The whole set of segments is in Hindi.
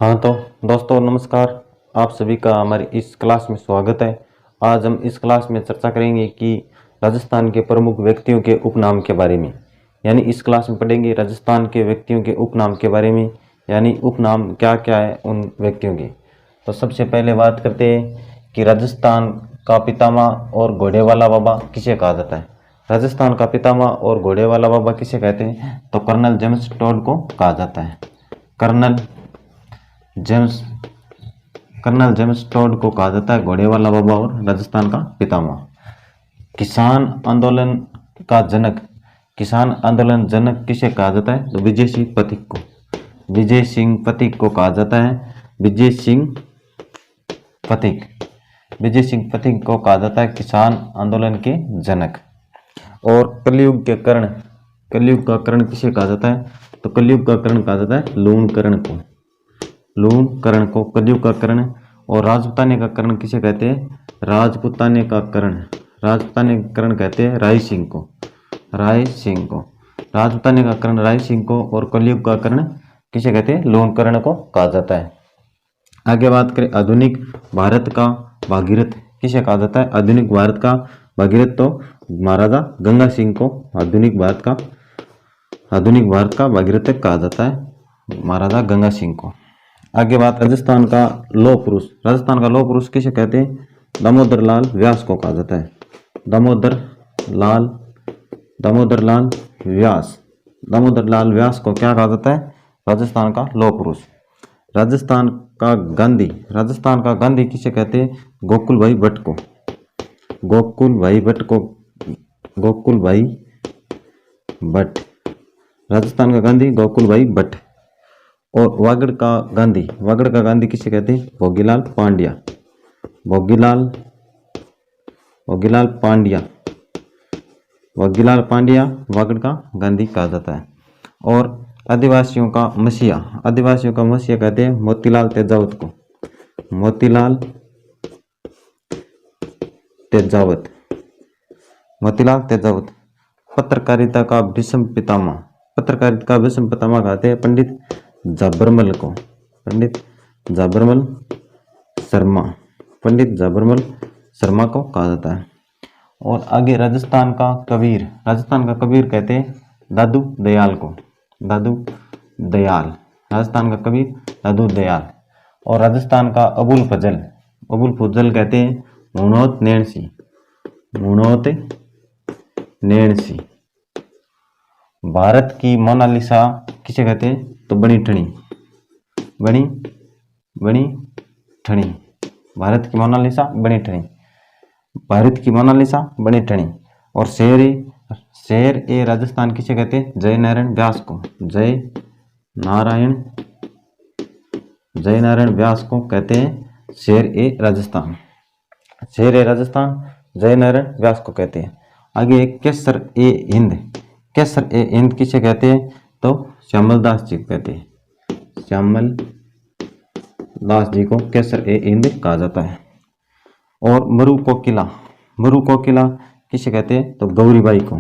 हाँ तो दोस्तों नमस्कार। आप सभी का हमारी इस क्लास में स्वागत है। आज हम इस क्लास में चर्चा करेंगे कि राजस्थान के प्रमुख व्यक्तियों के उपनाम के बारे में। यानी इस क्लास में पढ़ेंगे राजस्थान के व्यक्तियों के उपनाम के बारे में, यानी उपनाम क्या क्या है उन व्यक्तियों के। तो सबसे पहले बात करते हैं कि राजस्थान का पितामह और घोड़े वाला बाबा किसे कहा जाता है। राजस्थान का पितामह और घोड़े वाला बाबा किसे कहते हैं, तो कर्नल जेम्स टोड को कहा जाता है। कर्नल जेम्स टोड को कहा जाता है घोड़े वाला बाबा और राजस्थान का पितामह। किसान आंदोलन का जनक, किसान आंदोलन जनक किसे कहा जाता है, तो विजय सिंह पथिक को, विजय सिंह पथिक को कहा जाता है। विजय सिंह पथिक, विजय सिंह पथिक को कहा जाता है किसान आंदोलन के जनक। और कलयुग के कर्ण, कलयुग का कर्ण किसे कहा जाता है, तो कलयुग का कर्ण कहा जाता है लूणकर्ण को, लूणकर्ण को कलयुग का कर्ण। और राजपूताने का कर्ण किसे कहते हैं, राजपूताने का कर्ण, राजपूताने का कर्ण कहते हैं राय सिंह को, राय सिंह को, राजपूताने का कर्ण राय सिंह को। और कलयुग का कर्ण किसे कहते हैं, लूणकर्ण को कहा जाता है। आगे बात करें आधुनिक भारत का भागीरथ किसे कहा जाता है, आधुनिक भारत का भागीरथ तो महाराजा गंगा सिंह को आधुनिक भारत का भागीरथ कहा जाता है, महाराजा गंगा सिंह को। आगे बात राजस्थान का लौह पुरुष, राजस्थान का लौह पुरुष किसे कहते हैं, दामोदर लाल व्यास को कहा जाता है। दामोदर लाल व्यास, दामोदर लाल व्यास को क्या कहा जाता है, राजस्थान का लौह पुरुष। राजस्थान का गांधी, राजस्थान का गांधी किसे कहते हैं, गोकुल भाई भट्ट को, गोकुल भाई भट्ट को, गोकुल भाई भट्ट, राजस्थान का गांधी गोकुल भाई भट्ट। और वागड़ का गांधी, वागड़ का गांधी किसे कहते हैं, भोगीलाल पांड्या, भोगीलाल पांड्या, भोगीलाल पांड्या वागड़ का गांधी कहा जाता है। और आदिवासियों का मसीहा, आदिवासियों का मसीहा कहते हैं मोतीलाल तेजावत को, मोतीलाल तेजावत, मोतीलाल तेजावत। पत्रकारिता का विषम पितामह, पत्रकारिता का विषम पितामह कहते हैं पंडित झाबरमल को, पंडित झाबरमल शर्मा, पंडित झाबरमल शर्मा को कहा जाता है। और आगे राजस्थान का कबीर, राजस्थान का कबीर कहते हैं दादू दयाल को, दादू दयाल, राजस्थान का कबीर दादू दयाल। और राजस्थान का अबुल फजल, अबुल फजल कहते हैं मुनोत नैणसी, मुनोत नैणसी। भारत की मोनालिसा किसे कहते हैं, तो बनी ठनी, बनी ठनी, भारत की मोनालिसा बनी ठनी, भारत की मोनालिसा बनी ठनी। और शेर ए राजस्थान किसे कहते हैं, जय नारायण व्यास को, जय नारायण व्यास को कहते हैं शेर ए राजस्थान, शेर ए राजस्थान जय नारायण व्यास को कहते हैं। आगे केसर ए हिंद, केसर ए हिंद किसे कहते हैं, तो श्यामल दास जी कहते हैं, श्यामल दास जी को केसर ए हिंद कहा जाता है। और मरु कोकिला, मरु कोकिला किसे कहते हैं, तो गौरीबाई को,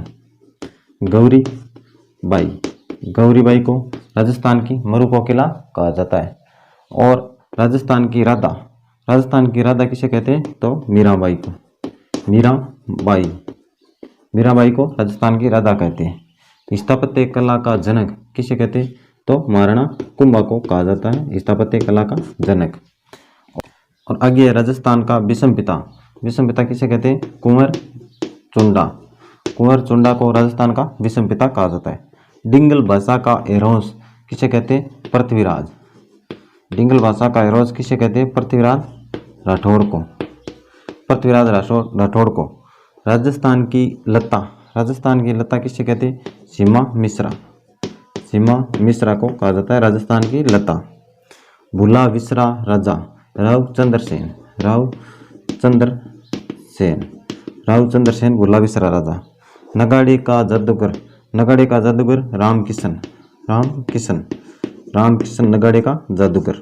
गौरीबाई को राजस्थान की मरु कोकिला कहा जाता है। और राजस्थान की राधा, राजस्थान की राधा किसे कहते हैं, तो मीराबाई को, मीराबाई को राजस्थान की राधा कहते हैं। स्थापत्य कला का जनक किसे कहते हैं, तो महाराणा कुंभा को कहा जाता है स्थापत्य कला का जनक। और आगे राजस्थान का विषम पिता, विषम पिता किसे कहते हैं, कुंवर चुंडा, कुंवर चुंडा को राजस्थान का विषम पिता कहा जाता है। डिंगल भाषा का एरोस किसे कहते हैं, पृथ्वीराज, डिंगल भाषा का एरोस किसे कहते हैं, पृथ्वीराज राठौड़ को, पृथ्वीराज राठौड़ को। राजस्थान की लता, राजस्थान की लता किसे कहते हैं, सीमा मिश्रा, सीमा मिश्रा को कहा जाता है राजस्थान की लता। भूला विसरा राजा रावचंद्र सेन, रावचंद्र सेन भूला विसरा राजा। नगाड़े का जादूगर, नगाड़े का जादूगर रामकिशन नगाड़े का जादूगर।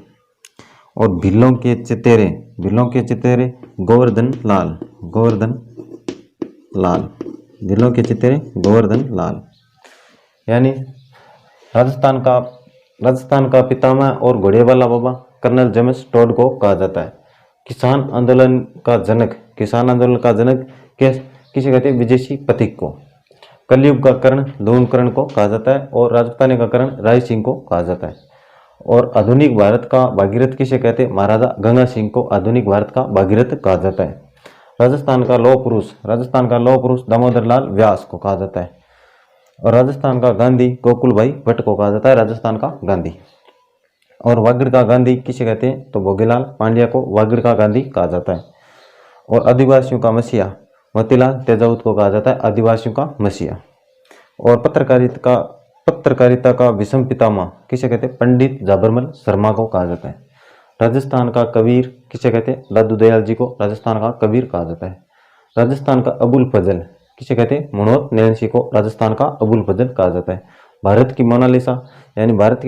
और भिल्लों के चितेरे, भिल्लों के चितेरे गोवर्धन लाल, भिल्लों के चितेरे गोवर्धन लाल। यानी राजस्थान का पितामह और घोड़े वाला बाबा कर्नल जेम्स टोड को कहा जाता है। किसान आंदोलन का जनक किसे कहते हैं? विजय सिंह पथिक को। कलयुग का कर्ण लूणकरण को कहा जाता है और राजपूताने का कर्ण राय सिंह को कहा जाता है। और आधुनिक भारत का भागीरथ किसे कहते हैं? महाराजा गंगा सिंह को आधुनिक भारत का भागीरथ कहा जाता है। राजस्थान का लौह पुरुष दामोदर लाल व्यास को कहा जाता है। और राजस्थान का गांधी गोकुल भाई भट्ट को कहा जाता है, राजस्थान का गांधी। और वागड़ का गांधी किसे कहते हैं? तो भोगीलाल पांड्या को वागड़ का गांधी कहा जाता है। और आदिवासियों का मसीहा मोतीलाल तेजावत को कहा जाता है, आदिवासियों का मसीहा। और पत्रकारिता का विषम पितामह किसे कहते हैं? पंडित जाबरमल शर्मा को कहा जाता है। राजस्थान का कबीर किसे कहते हैं? दादू दयाल जी को राजस्थान का कबीर कहा जाता है। राजस्थान का अबुल फजल किसे कहते हैं? मनोहर नैन्सी को राजस्थान का अबुल फजल कहा जाता है। भारत की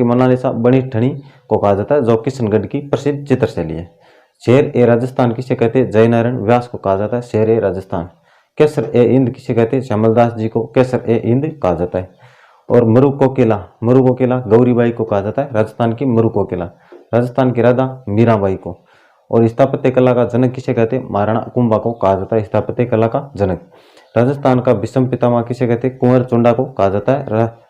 मोनालिसा बनी ठनी को कहा जाता है, जो किशनगढ़ की प्रसिद्ध चित्रशैली है। शेर ए राजस्थान किसे कहते हैं? जयनारायण व्यास को कहा जाता है शेर ए राजस्थान। केसर ए इंद किसे कहते हैं? श्यामलदास जी को केसर ए इंद कहा जाता है। और मरु कोकिला गौरीबाई को कहा जाता है, राजस्थान की मरु कोकिला। राजस्थान की राधा मीराबाई को। और स्थापत्य कला का जनक किसे कहते हैं? महाराणा कुंभा को कहा जाता है स्थापत्य कला का जनक। राजस्थान का विषम पितामह किसे कहते हैं? कुंवर चुंडा को कहा जाता है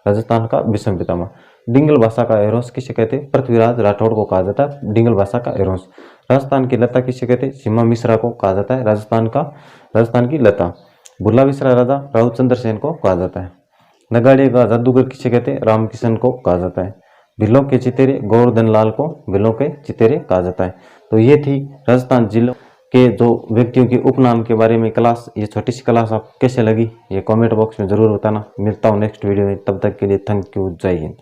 राजस्थान का विषम पितामह। डिंगल भाषा का एरोस किसे कहते हैं? पृथ्वीराज राठौड़ को कहा जाता है डिंगल भाषा का एरोस। राजस्थान की लता किसे कहते हैं? सीमा मिश्रा को कहा जाता है राजस्थान की लता। भुल्ला विसरा राजा रावचंद्र सेन को कहा जाता है। नगाड़े का जादूगर किसे कहते हैं? रामकिशन को कहा जाता है। बिलों के चितेरे गोवर्धन लाल को बिलों के चितेरे कहा जाता है। तो ये थी राजस्थान जिलों के जो व्यक्तियों के उपनाम के बारे में क्लास। ये छोटी सी क्लास आपको कैसे लगी ये कमेंट बॉक्स में जरूर बताना। मिलता हूँ नेक्स्ट वीडियो में, तब तक के लिए थैंक यू, जय हिंद।